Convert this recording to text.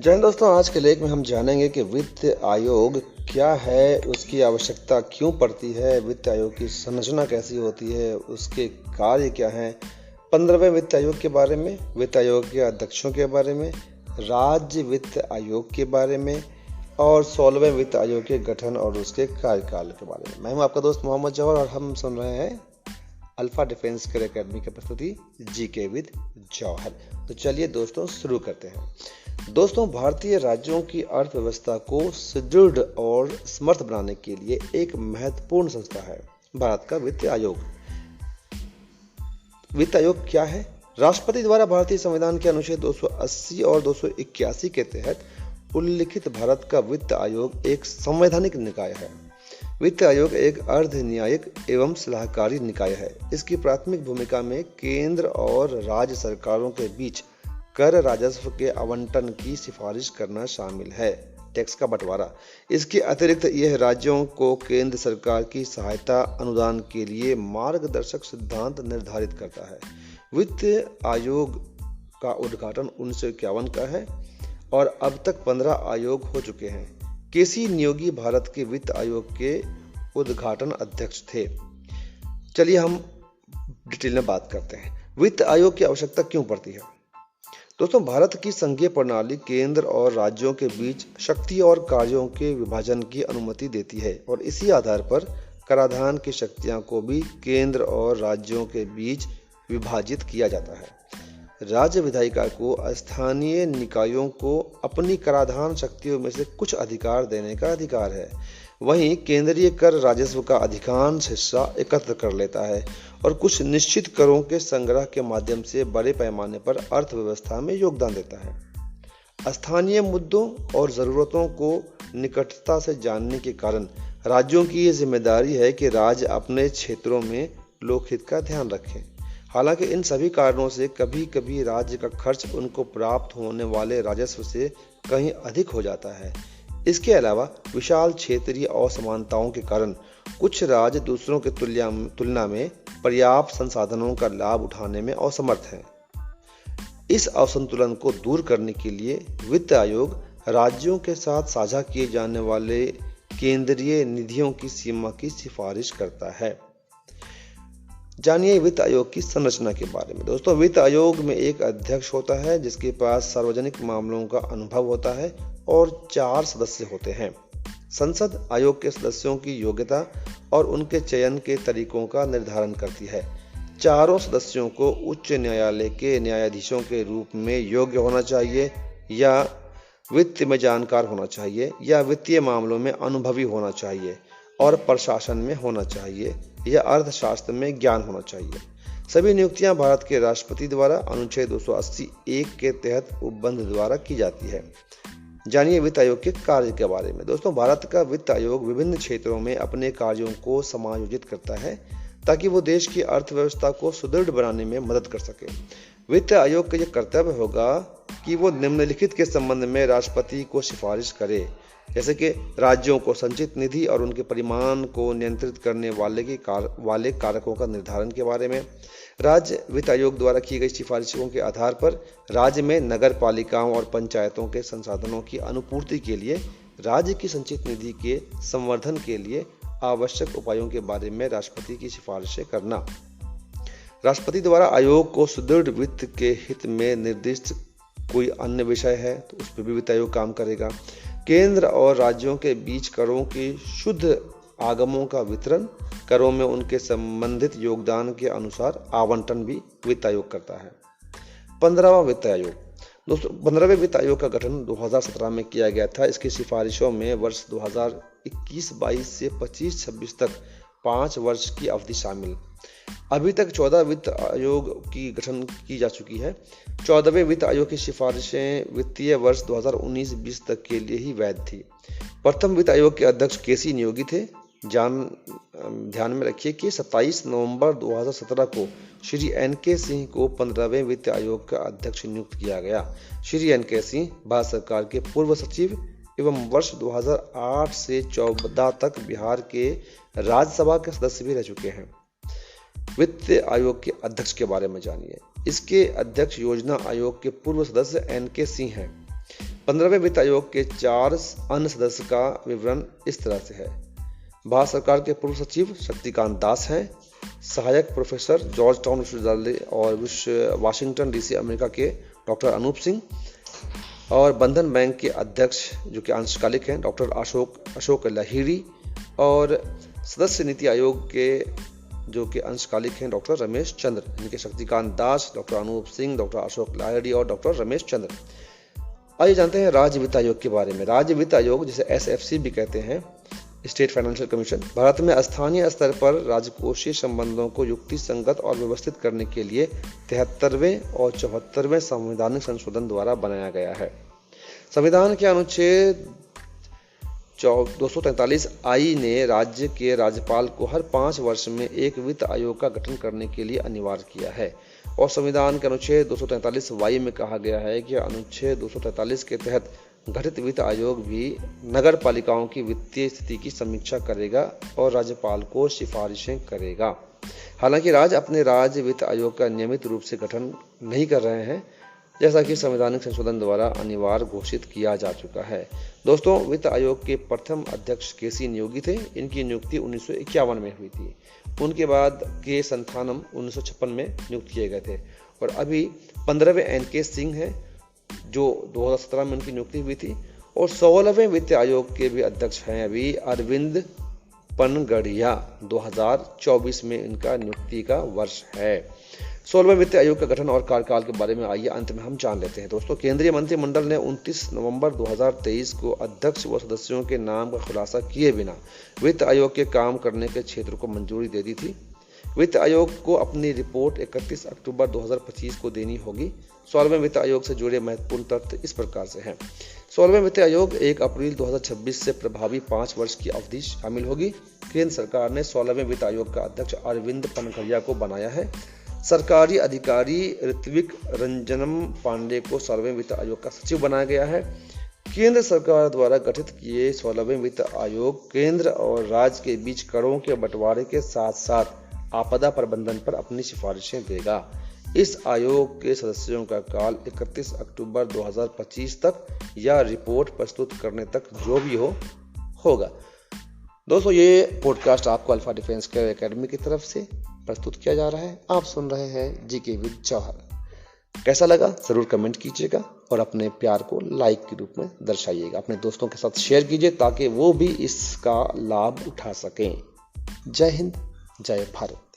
जय हिंद दोस्तों, आज के लेख में हम जानेंगे कि वित्त आयोग क्या है, उसकी आवश्यकता क्यों पड़ती है, वित्त आयोग की संरचना कैसी होती है, उसके कार्य क्या हैं, 15वें वित्त आयोग के बारे में, वित्त आयोग के अध्यक्षों के बारे में, राज्य वित्त आयोग के बारे में और 16वें वित्त आयोग के गठन और उसके कार्यकाल के बारे में। मैं हूं आपका दोस्त मोहम्मद जौहर और हम सुन रहे हैं अल्फा डिफेंस कैरियर एकेडमी की प्रस्तुति जीके विद जौहर। तो चलिए दोस्तों शुरू करते हैं। दोस्तों, भारतीय राज्यों की अर्थव्यवस्था को सुदृढ़ और समर्थ बनाने के लिए एक महत्वपूर्ण संस्था है भारत का वित्त आयोग। वित्त आयोग क्या है? राष्ट्रपति द्वारा भारतीय संविधान के अनुच्छेद 280 और 281 के तहत उल्लिखित भारत का वित्त आयोग एक संवैधानिक निकाय है। वित्त आयोग एक अर्ध न्यायिक एवं सलाहकारी निकाय है। इसकी प्राथमिक भूमिका में केंद्र और राज्य सरकारों के बीच कर राजस्व के आवंटन की सिफारिश करना शामिल है, टैक्स का बंटवारा। इसके अतिरिक्त यह राज्यों को केंद्र सरकार की सहायता अनुदान के लिए मार्गदर्शक सिद्धांत निर्धारित करता है। वित्त आयोग का उद्घाटन 1951 का है और अब तक 15 आयोग हो चुके हैं। केसी नियोगी भारत के वित्त आयोग के उद्घाटन अध्यक्ष थे। चलिए हम डिटेल में बात करते हैं। वित्त आयोग की आवश्यकता क्यों पड़ती है? दोस्तों, भारत की संघीय प्रणाली केंद्र और राज्यों के बीच शक्ति और कार्यों के विभाजन की अनुमति देती है और इसी आधार पर कराधान की शक्तियां को भी केंद्र और राज्यों के बीच विभाजित किया जाता है। राज्य विधायिका को स्थानीय निकायों को अपनी कराधान शक्तियों में से कुछ अधिकार देने का अधिकार है। वहीं केंद्रीय कर राजस्व का अधिकांश हिस्सा एकत्र कर लेता है और कुछ निश्चित करों के संग्रह के माध्यम से बड़े पैमाने पर अर्थव्यवस्था में योगदान देता है। स्थानीय मुद्दों और जरूरतों को निकटता से जानने के कारण राज्यों की ये जिम्मेदारी है कि राज्य अपने क्षेत्रों में लोकहित का ध्यान रखें। हालांकि इन सभी कारणों से कभी कभी राज्य का खर्च उनको प्राप्त होने वाले राजस्व से कहीं अधिक हो जाता है। इसके अलावा विशाल क्षेत्रीय असमानताओं के कारण कुछ राज्य दूसरों की तुलना में पर्याप्त संसाधनों का लाभ उठाने में असमर्थ हैं। इस असंतुलन को दूर करने के लिए वित्त आयोग राज्यों के साथ साझा किए जाने वाले केंद्रीय निधियों की सीमा की सिफारिश करता है। जानिए वित्त आयोग की संरचना के बारे में। दोस्तों, वित्त आयोग में एक अध्यक्ष होता है जिसके पास सार्वजनिक मामलों का अनुभव होता है और 4 सदस्य होते हैं। संसद आयोग के सदस्यों की योग्यता और उनके चयन के तरीकों का निर्धारण करती है। चारों सदस्यों को उच्च न्यायालय के न्यायाधीशों के रूप में योग्य होना चाहिए या वित्त में जानकार होना चाहिए या वित्तीय मामलों में अनुभवी होना चाहिए और प्रशासन में होना चाहिए या अर्थशास्त्र में ज्ञान होना चाहिए। सभी नियुक्तियां भारत के राष्ट्रपति द्वारा अनुच्छेद 280(1) के तहत उपबंध द्वारा की जाती है। जानिए वित्त आयोग के कार्य के बारे में। दोस्तों, भारत का वित्त आयोग विभिन्न क्षेत्रों में अपने कार्यों को समायोजित करता है ताकि वो देश की अर्थव्यवस्था को सुदृढ़ बनाने में मदद कर सके। वित्त आयोग का यह कर्तव्य होगा कि वो निम्नलिखित के संबंध में राष्ट्रपति को सिफारिश करे, जैसे कि राज्यों को संचित निधि और उनके परिमाण को नियंत्रित करने वाले कारकों का निर्धारण के बारे में। राज्य वित्त आयोग द्वारा की गई सिफारिशों के आधार पर राज्य में नगर पालिकाओं और पंचायतों के संसाधनों की अनुपूर्ति के लिए राज्य की संचित निधि के संवर्धन के लिए आवश्यक उपायों के बारे में राष्ट्रपति की सिफारिशें करना। राष्ट्रपति द्वारा आयोग को सुदृढ़ वित्त के हित में निर्दिष्ट कोई अन्य विषय है तो उस पर भी वित्त आयोग काम करेगा। केंद्र और राज्यों के बीच करों की शुद्ध आगमों का वितरण, करों में उनके संबंधित योगदान के अनुसार आवंटन भी वित्त आयोग करता है। 15वां वित्त आयोग। दोस्तों, 15वें वित्त आयोग का गठन 2017 में किया गया था। इसकी सिफारिशों में वर्ष 2021-22 से 25-26 तक 5 वर्ष की अवधि शामिल। अभी तक 14 वित्त आयोग की गठन की जा चुकी है। 14वें वित्त आयोग की सिफारिशें वित्तीय वर्ष 2019-20 तक के लिए ही वैध थी। प्रथम वित्त आयोग के अध्यक्ष केसी नियोगी थे। ध्यान में रखिए कि 27 नवंबर 2017 को श्री एन.के. सिंह को 15वें वित्त आयोग का अध्यक्ष नियुक्त किया गया। श्री एन.के. सिंह भारत सरकार के पूर्व सचिव एवं वर्ष 2008 से 14 तक बिहार के राज्यसभा के सदस्य भी रह चुके हैं। वित्त आयोग के अध्यक्ष के बारे में जानिए। इसके अध्यक्ष योजना आयोग के पूर्व सदस्य एन.के. सिंह हैं। 15वें वित्त आयोग के 4 अन्य सदस्य का विवरण इस तरह से है। भारत सरकार के पूर्व सचिव शक्तिकांत दास हैं। सहायक प्रोफेसर जॉर्ज टाउन विश्वविद्यालय और वाशिंगटन डीसी अमेरिका के डॉक्टर अनूप सिंह, और बंधन बैंक के अध्यक्ष जो कि अंशकालिक हैं डॉक्टर अशोक लाहिड़ी, और सदस्य नीति आयोग के जो कि अंशकालिक हैं डॉक्टर रमेश चंद्र। इनके शक्तिकांत दास, डॉक्टर अनूप सिंह, डॉक्टर अशोक लाहिड़ी और डॉक्टर रमेश चंद्र। आइए जानते हैं राज्य वित्त आयोग के बारे में। राज्य वित्त आयोग जिसे SFC भी कहते हैं, स्टेट फाइनेंशियल कमीशन, भारत में स्थानीय स्तर पर राजकोषीय संबंधों को युक्तिसंगत और व्यवस्थित करने के लिए 73वें और 74वें संवैधानिक संशोधन द्वारा बनाया गया है। संविधान के अनुच्छेद 243I ने राज्य के राज्यपाल को हर 5 वर्ष में एक वित्त आयोग का गठन करने के लिए अनिवार्य किया है, और संविधान के अनुच्छेद 243Y में कहा गया है कि अनुच्छेद 243 के तहत गठित वित्त आयोग भी नगर पालिकाओं की वित्तीय स्थिति की समीक्षा करेगा और राज्यपाल को सिफारिशें करेगा। हालांकि राज्य अपने राज्य वित्त आयोग का नियमित रूप से गठन नहीं कर रहे हैं, जैसा कि संवैधानिक संशोधन द्वारा अनिवार्य घोषित किया जा चुका है। दोस्तों, वित्त आयोग के प्रथम अध्यक्ष KC नियोगी थे। इनकी नियुक्ति 1951 में हुई थी। उनके बाद K संथानम 1956 में नियुक्त किए गए थे, और अभी 15वें NK सिंह हैं जो 2017 में उनकी नियुक्ति हुई थी, और 16वें वित्त आयोग के भी अध्यक्ष हैं अभी अरविंद पनगड़िया। 2024 में इनका नियुक्ति का वर्ष है। 16वें वित्त आयोग का गठन और कार्यकाल के बारे में आइए अंत में हम जान लेते हैं। दोस्तों, केंद्रीय मंत्रिमंडल ने 29 नवंबर 2023 को अध्यक्ष व सदस्यों के नाम का खुलासा किए बिना वित्त आयोग के काम करने के क्षेत्र को मंजूरी दे दी थी। वित्त आयोग को अपनी रिपोर्ट 31 अक्टूबर 2025 को देनी होगी। 16वें वित्त आयोग से जुड़े महत्वपूर्ण तथ्य इस प्रकार से हैं। 16वें वित्त आयोग 1 अप्रैल 2026 से प्रभावी 5 वर्ष की अवधि शामिल होगी। केंद्र सरकार ने 16वें वित्त आयोग का अध्यक्ष अरविंद पनगड़िया को बनाया है। सरकारी अधिकारी ऋत्विक रंजनम पांडे को 16वें वित्त आयोग का सचिव बनाया गया है। केंद्र सरकार द्वारा गठित किए 16वें वित्त आयोग केंद्र और राज्य के बीच करों के बंटवारे के साथ साथ आपदा प्रबंधन पर अपनी सिफारिशें देगा। इस आयोग के सदस्यों का काल 31 अक्टूबर 2025 तक या रिपोर्ट प्रस्तुत करने तक जो भी होगा। दोस्तों, ये पॉडकास्ट आपको अल्फा डिफेंस केयर एकेडमी की तरफ से प्रस्तुत किया जा रहा है। आप सुन रहे हैं GK विद जौहर। कैसा लगा जरूर कमेंट कीजिएगा और अपने प्यार को लाइक के रूप में दर्शाइएगा। अपने दोस्तों के साथ शेयर कीजिए ताकि वो भी इसका लाभ उठा सकें। जय हिंद, जय भारत।